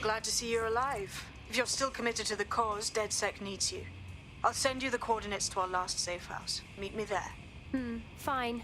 Glad to see you're alive. If you're still committed to the cause, DedSec needs you. I'll send you the coordinates to our last safe house. Meet me there. Fine.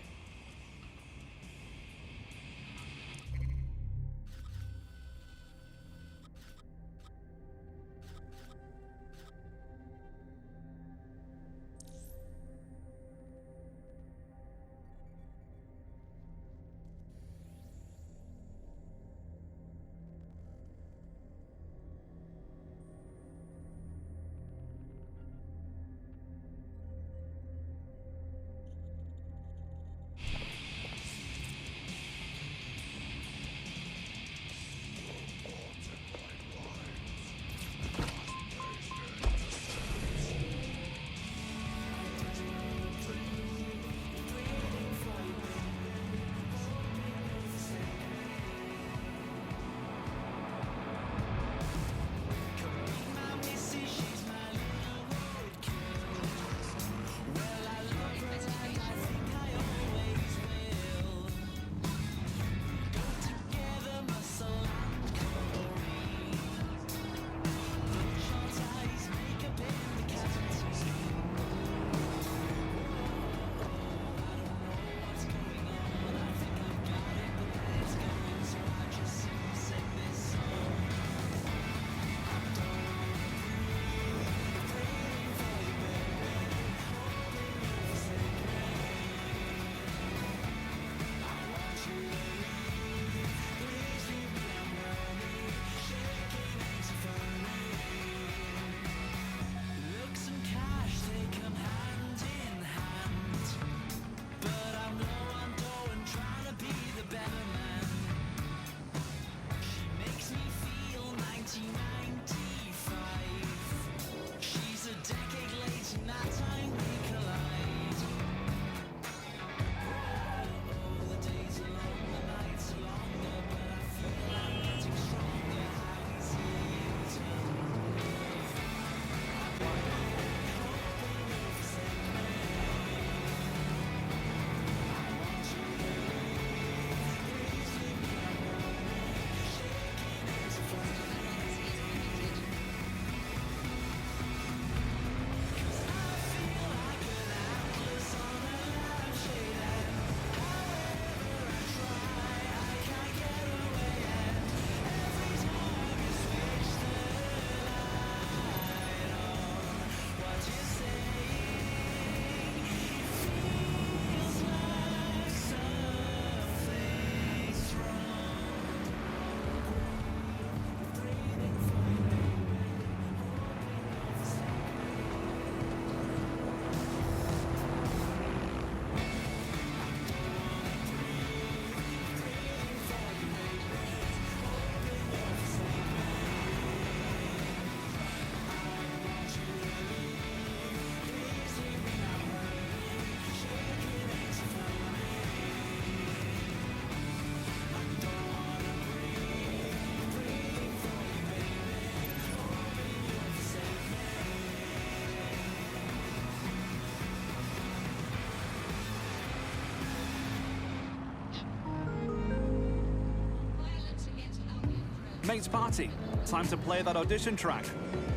Mate's party. Time to play that audition track.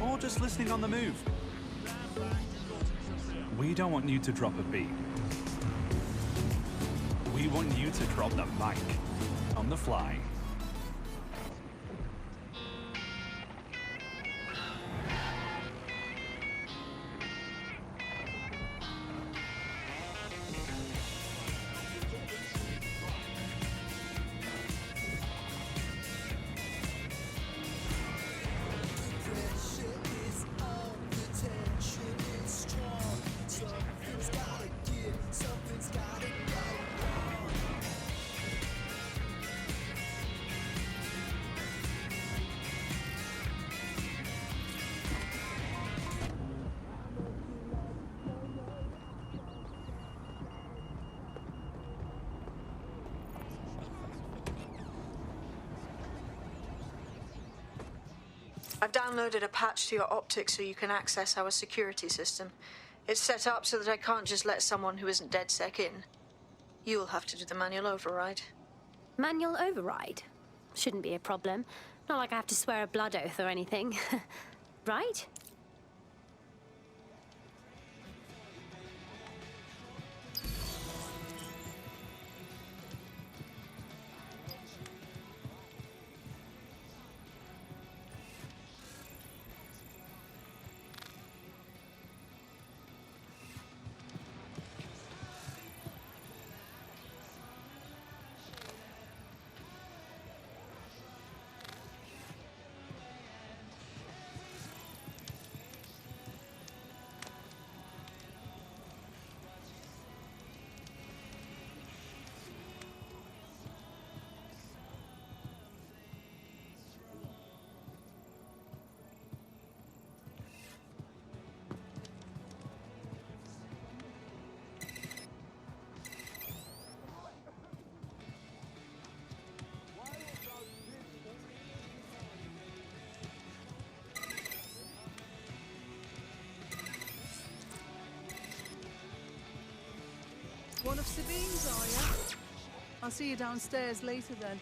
Or just listening on the move. We don't want you to drop a beat. We want you to drop the mic. On the fly. I've downloaded a patch to your optics so you can access our security system. It's set up so that I can't just let someone who isn't DedSec in. You'll have to do the manual override. Manual override? Shouldn't be a problem. Not like I have to swear a blood oath or anything. Right? One of Sabine's, are you? I'll see you downstairs later then.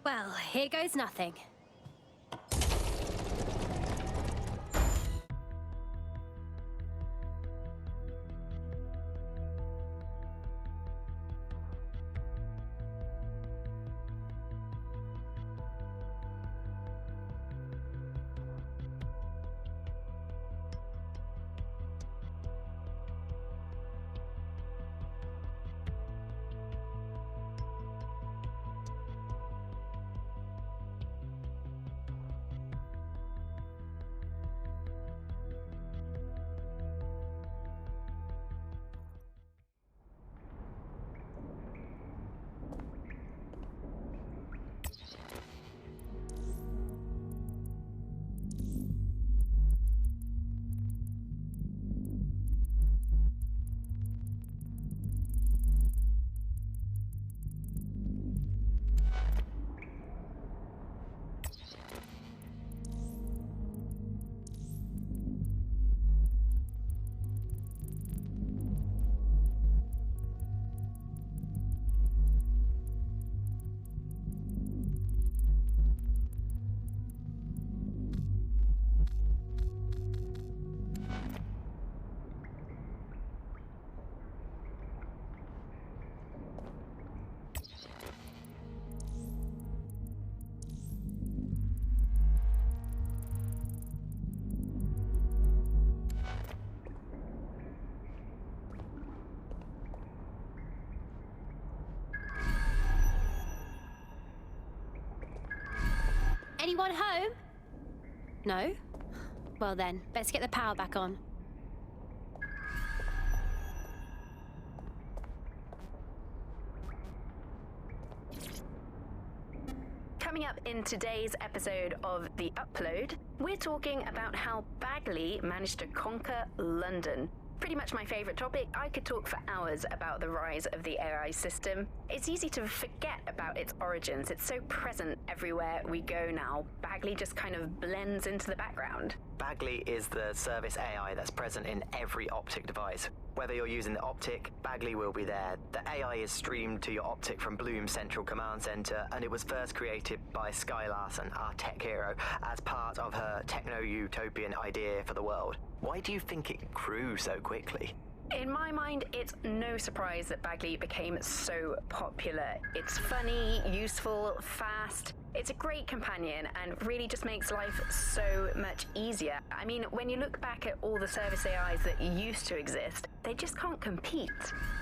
Well, here goes nothing. anyone home? No? Well then, let's get the power back on. Coming up in today's episode of The Upload, we're talking about how Bagley managed to conquer London. Pretty much my favourite topic. I could talk for hours about the rise of the AI system. It's easy to forget about its origins. It's so present everywhere we go now. Bagley just kind of blends into the background. Bagley is the service AI that's present in every Optic device. Whether you're using the Optic, Bagley will be there. The AI is streamed to your Optic from Bloom's central command center, and it was first created by Sky Larson, our tech hero, as part of her techno-utopian idea for the world. Why do you think it grew so quickly? In my mind, it's no surprise that Bagley became so popular. It's funny, useful, fast. It's a great companion and really just makes life so much easier. I mean, when you look back at all the service AIs that used to exist, they just can't compete.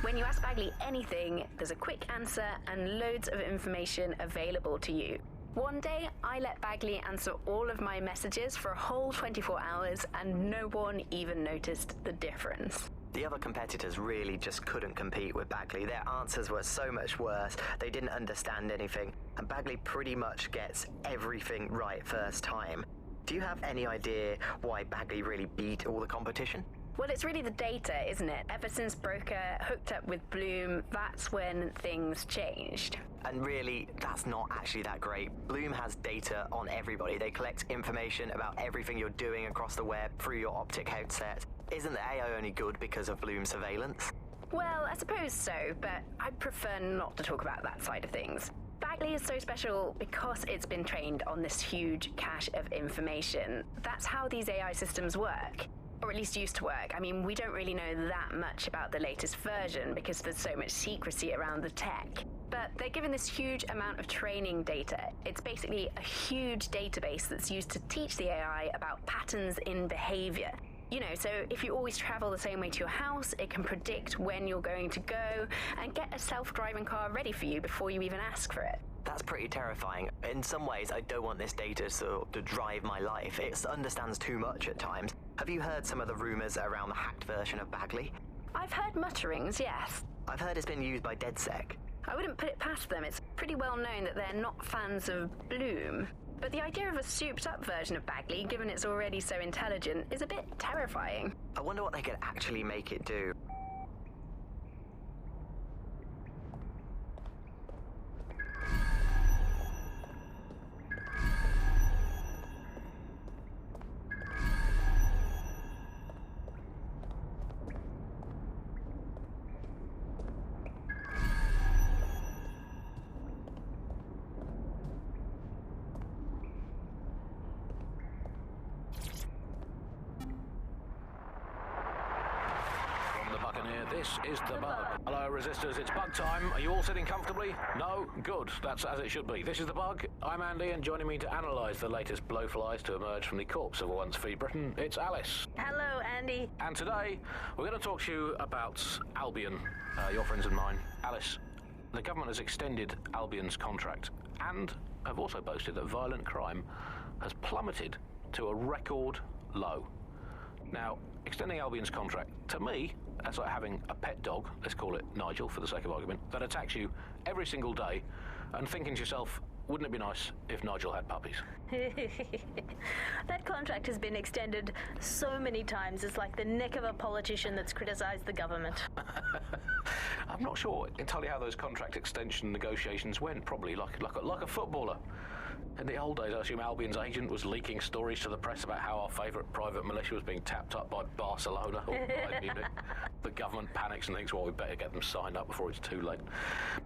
When you ask Bagley anything, there's a quick answer and loads of information available to you. One day, I let Bagley answer all of my messages for a whole 24 hours and no one even noticed the difference. The other competitors really just couldn't compete with Bagley. Their answers were so much worse. They didn't understand anything, and Bagley pretty much gets everything right first time. Do you have any idea why Bagley really beat all the competition? Well, it's really the data, isn't it? Ever since Broker hooked up with Bloom, that's when things changed. And really, that's not actually that great. Bloom has data on everybody. They collect information about everything you're doing across the web through your Optic headset. Isn't the AI only good because of Bloom surveillance? Well, I suppose so, but I prefer not to talk about that side of things. Bagley is so special because it's been trained on this huge cache of information. That's how these AI systems work. Or at least used to work. I mean, we don't really know that much about the latest version because there's so much secrecy around the tech. But they're given this huge amount of training data. It's basically a huge database that's used to teach the AI about patterns in behavior. You know, so if you always travel the same way to your house, it can predict when you're going to go and get a self-driving car ready for you before you even ask for it. That's pretty terrifying. In some ways, I don't want this data to drive my life. It understands too much at times. Have you heard some of the rumors around the hacked version of Bagley? I've heard mutterings, yes. I've heard it's been used by DedSec. I wouldn't put it past them. It's pretty well known that they're not fans of Bloom. But the idea of a souped-up version of Bagley, given it's already so intelligent, is a bit terrifying. I wonder what they could actually make it do. This is the Bug. Hello, Resistors, it's Bug time. Are you all sitting comfortably? No? Good. That's as it should be. This is the Bug. I'm Andy, and joining me to analyse the latest blowflies to emerge from the corpse of a once free Britain, it's Alice. Hello, Andy. And today, we're going to talk to you about Albion, your friends and mine. Alice, the government has extended Albion's contract and have also boasted that violent crime has plummeted to a record low. Now, extending Albion's contract, to me, that's like having a pet dog, let's call it Nigel for the sake of argument, that attacks you every single day and thinking to yourself, wouldn't it be nice if Nigel had puppies? That contract has been extended so many times, it's like the neck of a politician that's criticised the government. I'm not sure entirely how those contract extension negotiations went, probably like a footballer. In the old days, I assume Albion's agent was leaking stories to the press about how our favourite private militia was being tapped up by Barcelona or Bayern Munich. The government panics and thinks, well, we better get them signed up before it's too late.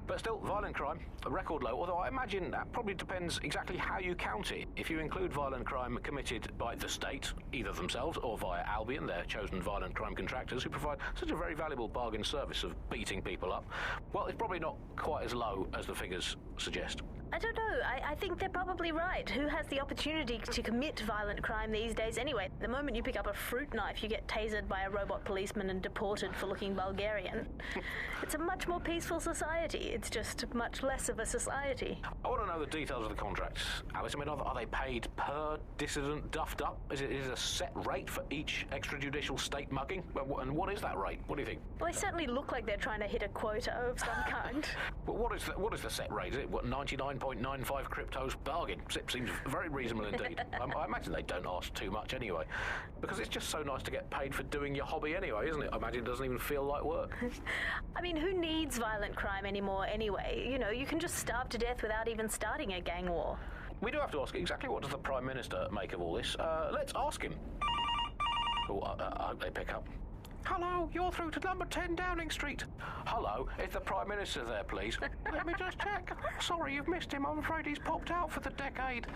But still, violent crime, a record low, although I imagine that probably depends exactly how you count it. If you include violent crime committed by the state, either themselves or via Albion, their chosen violent crime contractors who provide such a very valuable bargain service of beating people up, well, it's probably not quite as low as the figures suggest. I don't know. I think they're probably right. Who has the opportunity to commit violent crime these days anyway? The moment you pick up a fruit knife, you get tasered by a robot policeman and deported for looking Bulgarian. It's a much more peaceful society. It's just much less of a society. I want to know the details of the contracts, Alice. I mean, are they paid per dissident duffed up? Is it a set rate for each extrajudicial state mugging? And what is that rate? What do you think? Well, they certainly look like they're trying to hit a quota of some kind. Well, what is the set rate? Is it, 99.95 cryptos bargain? Seems very reasonable indeed. I imagine they don't ask too much anyway, because it's just so nice to get paid for doing your hobby anyway, isn't it? I imagine it doesn't even feel like work. I mean, who needs violent crime anymore anyway? You know, you can just starve to death without even starting a gang war. We do have to ask exactly what does the Prime Minister make of all this. Let's ask him. Oh, I hope they pick up. Hello, you're through to number 10 Downing Street. Hello, is the Prime Minister there, please? Let me just check. Sorry, you've missed him. I'm afraid he's popped out for the decade.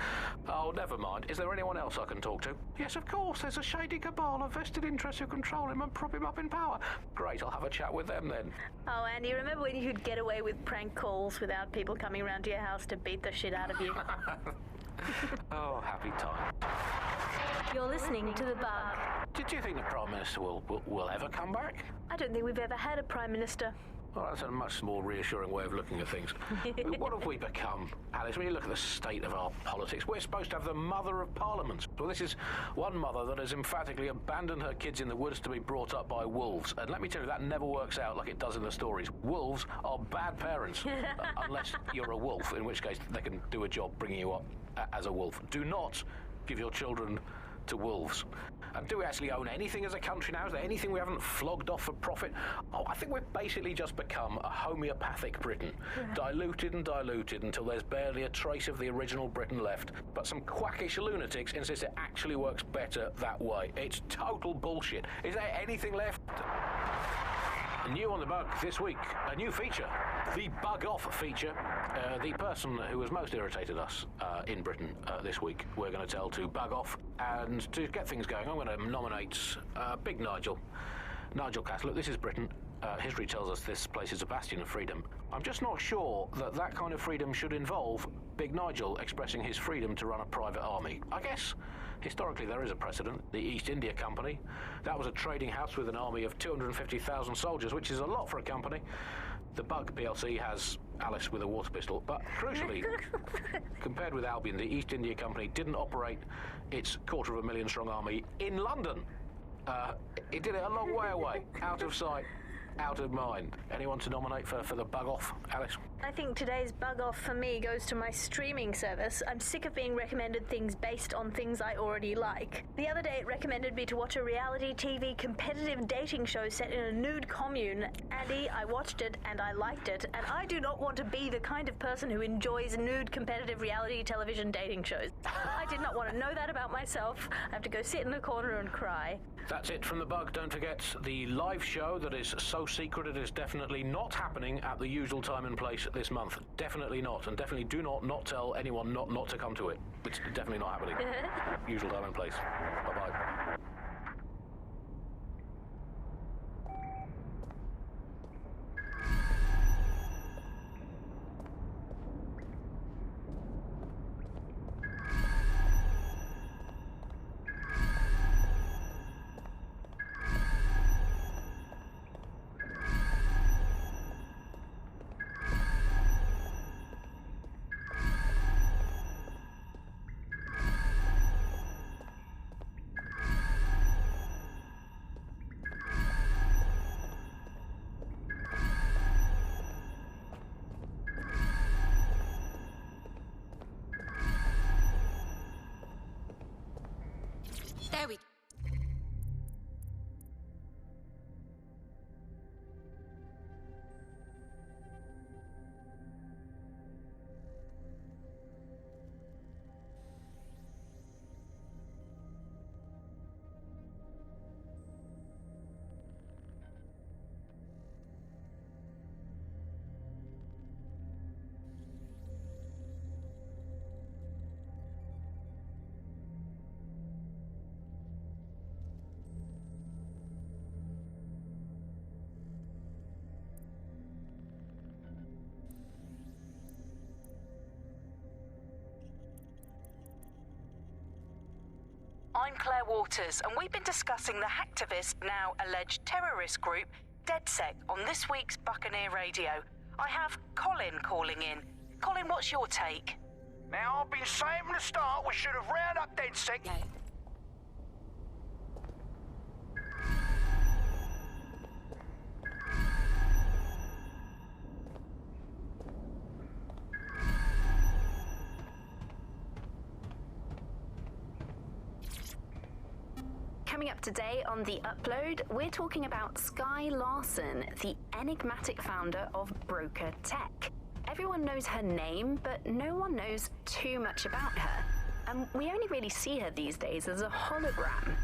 Oh, never mind. Is there anyone else I can talk to? Yes, of course. There's a shady cabal of vested interests who control him and prop him up in power. Great, I'll have a chat with them then. Oh, Andy, remember when you could get away with prank calls without people coming round to your house to beat the shit out of you? Oh, happy time. You're listening to The Bug. Did you think the Prime Minister will ever come back? I don't think we've ever had a Prime Minister. Well, that's a much more reassuring way of looking at things. What have we become, Alice? When you look at the state of our politics, we're supposed to have the mother of parliaments. Well, this is one mother that has emphatically abandoned her kids in the woods to be brought up by wolves. And let me tell you, that never works out like it does in the stories. Wolves are bad parents, unless you're a wolf, in which case they can do a job bringing you up as a wolf. Do not give your children to wolves. And do we actually own anything as a country now? Is there anything we haven't flogged off for profit? Oh, I think we've basically just become a homeopathic Britain. Diluted and diluted until there's barely a trace of the original Britain left. But some quackish lunatics insist it actually works better that way. It's total bullshit. Is there anything left? New on The Bug this week, a new feature, the Bug Off feature. The person who has most irritated us in Britain this week, we're going to tell to bug off. And to get things going, I'm going to nominate Big Nigel. Nigel Cass. Look, this is Britain. History tells us this place is a bastion of freedom. I'm just not sure that kind of freedom should involve Big Nigel expressing his freedom to run a private army. I guess historically there is a precedent. The East India Company. That was a trading house with an army of 250,000 soldiers, which is a lot for a company. The Bug PLC has Alice with a water pistol, but crucially, compared with Albion, the East India Company didn't operate its 250,000 strong army in London. It did it a long way away, out of sight, out of mind. Anyone to nominate for the Bug Off, Alice? I think today's Bug Off for me goes to my streaming service. I'm sick of being recommended things based on things I already like. The other day it recommended me to watch a reality TV competitive dating show set in a nude commune. Andy, I watched it and I liked it, and I do not want to be the kind of person who enjoys nude competitive reality television dating shows. I did not want to know that about myself. I have to go sit in the corner and cry. That's it from The Bug. Don't forget the live show that is so secret it is definitely not happening at the usual time and place this month. Definitely not. And definitely do not tell anyone not to come to it. It's definitely not happening. Usual time and place. Bye-bye. There we I'm Claire Waters, and we've been discussing the hacktivist, now alleged terrorist group, DedSec, on this week's Buccaneer Radio. I have Colin calling in. Colin, what's your take? Now, I've been saying from the start we should have rounded up DedSec. No. Coming up today on The Upload, we're talking about Sky Larson, the enigmatic founder of Broker Tech. Everyone knows her name, but no one knows too much about her. And we only really see her these days as a hologram.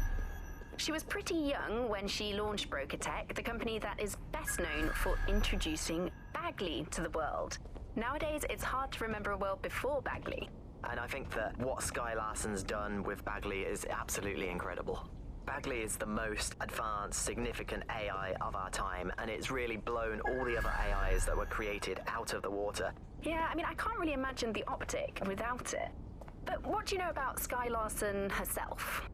She was pretty young when she launched Broker Tech, the company that is best known for introducing Bagley to the world. Nowadays, it's hard to remember a world before Bagley. And I think that what Sky Larson's done with Bagley is absolutely incredible. Bagley is the most advanced, significant AI of our time, and it's really blown all the other AIs that were created out of the water. Yeah, I mean, I can't really imagine the Optic without it. But what do you know about Sky Larson herself?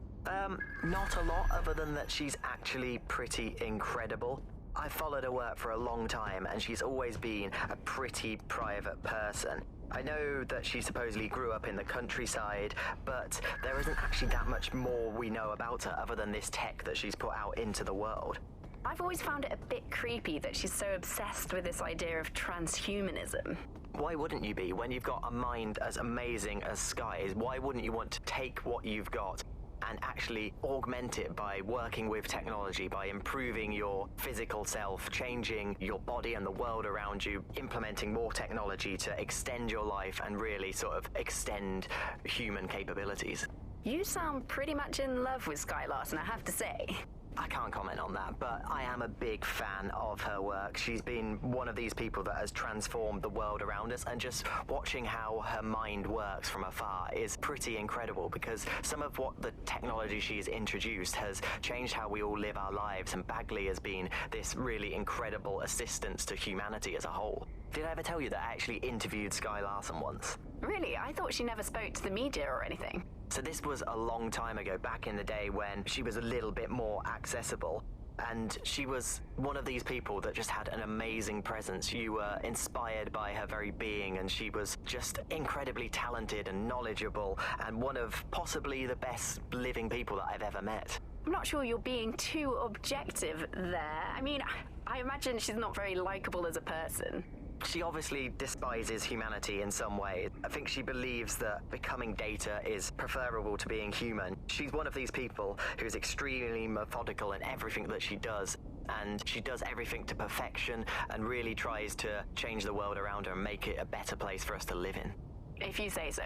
Not a lot, other than that she's actually pretty incredible. I've followed her work for a long time, and she's always been a pretty private person. I know that she supposedly grew up in the countryside, but there isn't actually that much more we know about her other than this tech that she's put out into the world. I've always found it a bit creepy that she's so obsessed with this idea of transhumanism. Why wouldn't you be? When you've got a mind as amazing as Sky's, why wouldn't you want to take what you've got and actually augment it by working with technology, by improving your physical self, changing your body and the world around you, implementing more technology to extend your life and really sort of extend human capabilities? You sound pretty much in love with Sky Larson, I have to say. I can't comment on that, but I am a big fan of her work. She's been one of these people that has transformed the world around us, and just watching how her mind works from afar is pretty incredible, because some of what the technology she's introduced has changed how we all live our lives, and Bagley has been this really incredible assistance to humanity as a whole. Did I ever tell you that I actually interviewed Sky Larson once? Really? I thought she never spoke to the media or anything. So this was a long time ago, back in the day when she was a little bit more accessible. And she was one of these people that just had an amazing presence. You were inspired by her very being, and she was just incredibly talented and knowledgeable, and one of possibly the best living people that I've ever met. I'm not sure you're being too objective there. I mean, I imagine she's not very likable as a person. She obviously despises humanity in some way. I think she believes that becoming data is preferable to being human. She's one of these people who's extremely methodical in everything that she does, and she does everything to perfection and really tries to change the world around her and make it a better place for us to live in. If you say so.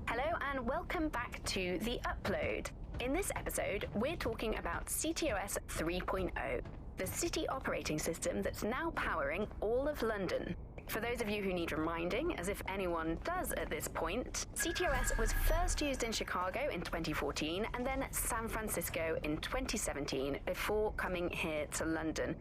Hello and welcome back to The Upload. In this episode, we're talking about CTOS 3.0, the city operating system that's now powering all of London. For those of you who need reminding, as if anyone does at this point, CTOS was first used in Chicago in 2014 and then San Francisco in 2017 before coming here to London.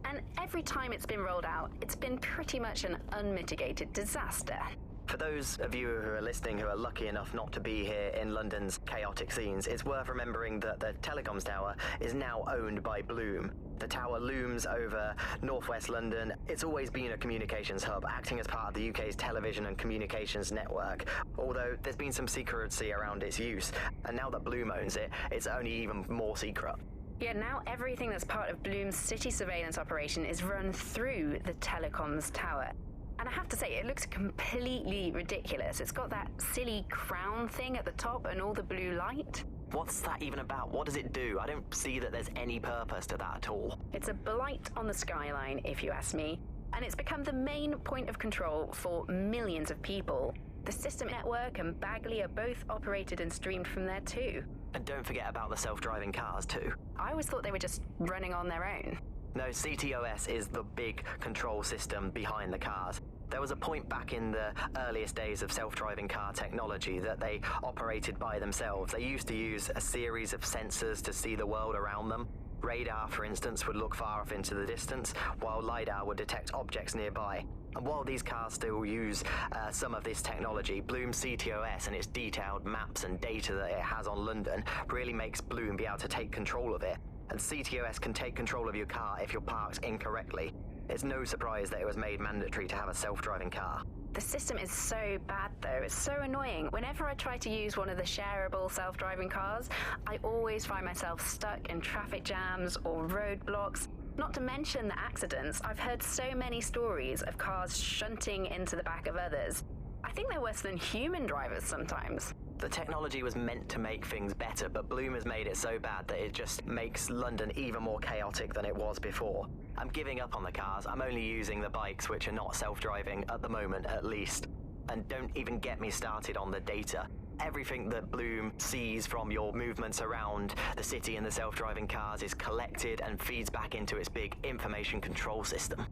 And every time it's been rolled out, it's been pretty much an unmitigated disaster. For those of you who are listening who are lucky enough not to be here in London's chaotic scenes, it's worth remembering that the telecoms tower is now owned by Bloom. The tower looms over northwest London. It's always been a communications hub, acting as part of the UK's television and communications network, although there's been some secrecy around its use, and now that Bloom owns it, it's only even more secret. Yeah, now everything that's part of Bloom's city surveillance operation is run through the telecoms tower. And I have to say, it looks completely ridiculous. It's got that silly crown thing at the top and all the blue light. What's that even about? What does it do? I don't see that there's any purpose to that at all. It's a blight on the skyline, if you ask me. And it's become the main point of control for millions of people. The System Network and Bagley are both operated and streamed from there too. And don't forget about the self-driving cars too. I always thought they were just running on their own. No, CTOS is the big control system behind the cars. There was a point back in the earliest days of self-driving car technology that they operated by themselves. They used to use a series of sensors to see the world around them. Radar, for instance, would look far off into the distance, while LiDAR would detect objects nearby. And while these cars still use some of this technology, Bloom CTOS and its detailed maps and data that it has on London really makes Bloom be able to take control of it. And CTOS can take control of your car if you're parked incorrectly. It's no surprise that it was made mandatory to have a self-driving car. The system is so bad, though. It's so annoying. Whenever I try to use one of the shareable self-driving cars, I always find myself stuck in traffic jams or roadblocks. Not to mention the accidents. I've heard so many stories of cars shunting into the back of others. I think they're worse than human drivers sometimes. The technology was meant to make things better, but Bloom has made it so bad that it just makes London even more chaotic than it was before. I'm giving up on the cars. I'm only using the bikes, which are not self-driving at the moment, at least. And don't even get me started on the data. Everything that Bloom sees from your movements around the city and the self-driving cars is collected and feeds back into its big information control system.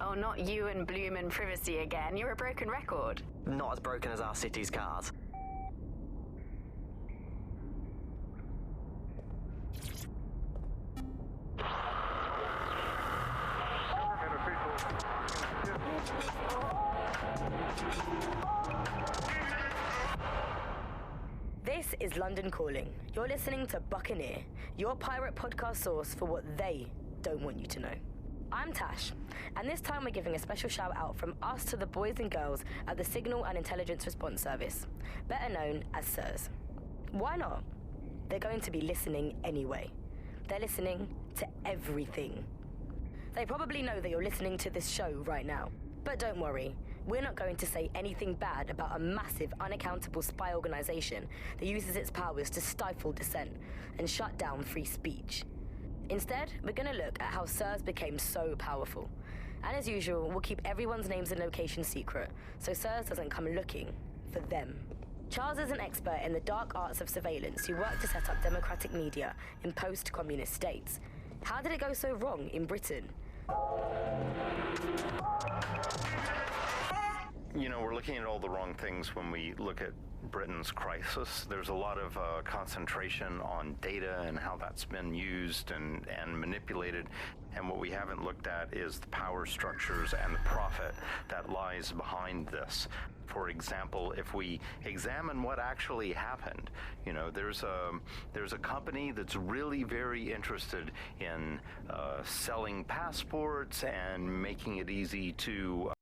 Oh, not you and Bloom and privacy again. You're a broken record. Not as broken as our city's cars. This is London Calling. You're listening to Buccaneer, your pirate podcast source for what they don't want you to know. I'm Tash, and this time we're giving a special shout out from us to the boys and girls at the Signal and Intelligence Response Service, better known as SIRS. Why not? They're going to be listening anyway. They're listening to everything. They probably know that you're listening to this show right now. But don't worry, we're not going to say anything bad about a massive, unaccountable spy organization that uses its powers to stifle dissent and shut down free speech. Instead, we're going to look at how SIRS became so powerful. And as usual, we'll keep everyone's names and locations secret, so SIRS doesn't come looking for them. Charles is an expert in the dark arts of surveillance who worked to set up democratic media in post-communist states. How did it go so wrong in Britain? You know, we're looking at all the wrong things when we look at Britain's crisis. There's a lot of concentration on data and how that's been used and manipulated. And what we haven't looked at is the power structures and the profit that lies behind this. For example, if we examine what actually happened, you know, there's a company that's really very interested in selling passports and making it easy to